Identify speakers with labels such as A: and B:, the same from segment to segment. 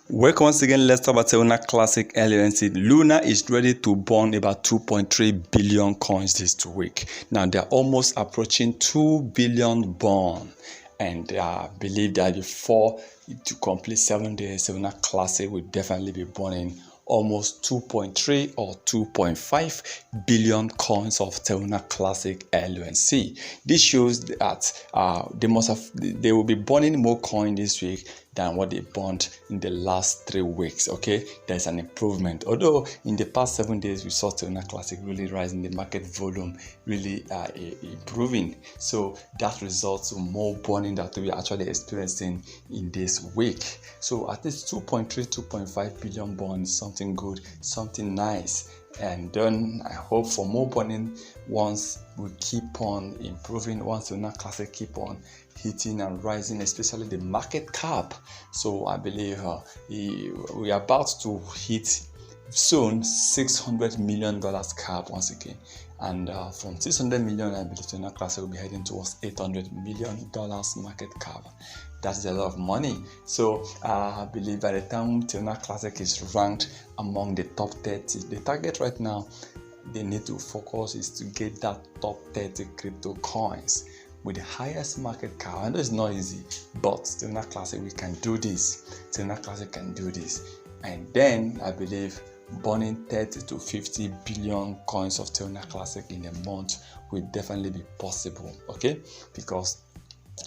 A: Welcome once again. Let's talk about Luna Classic LNC. Luna is ready to burn about 2.3 billion coins this week. Now they're almost approaching 2 billion burn, and I believe that before to complete 7 days, Luna Classic will definitely be burning almost 2.3 or 2.5 billion coins of Luna Classic LNC. This shows that they will be burning more coin this week than what they burned in the last 3 weeks. Okay, there's an improvement. Although in the past 7 days we saw Luna Classic really rising, the market volume really improving. So that results in more burning that we are actually experiencing in this week. So at least 2.3, 2.5 billion burn is something good, something nice. And then I hope for more burning once we keep on improving, once Luna Classic keep on hitting and rising, especially the market cap. So I believe we are about to hit soon $600 million cap once again, and from 600 million, I believe Luna Classic will be heading towards $800 million market cap. That's a lot of money. So I believe by the time Luna Classic is ranked among the top 30, the target right now they need to focus is to get that top 30 crypto coins with the highest market cap. I know it's not easy, but Luna Classic, we can do this. Luna Classic can do this. And then I believe burning 30 to 50 billion coins of Luna Classic in a month will definitely be possible, okay? Because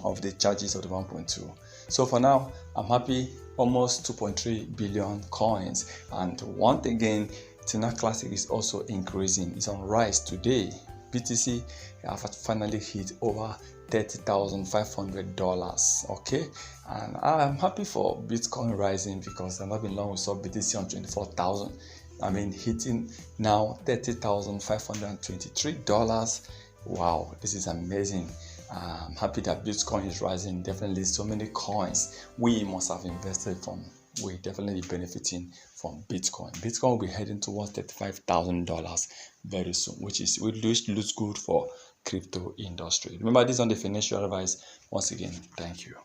A: of the charges of the 1.2. So for now, I'm happy, almost 2.3 billion coins. And once again, Luna Classic is also increasing. It's on rise today. BTC have finally hit over $30,500. Okay, and I'm happy for Bitcoin rising because I've not been long we saw BTC on 24,000. I mean, hitting now $30,523. Wow, this is amazing. I'm happy that Bitcoin is rising. Definitely, so many coins we must have invested from. We're definitely benefiting from Bitcoin. Bitcoin will be heading towards $35,000 very soon, which looks good for crypto industry. Remember, this is on the financial advice. Once again, thank you.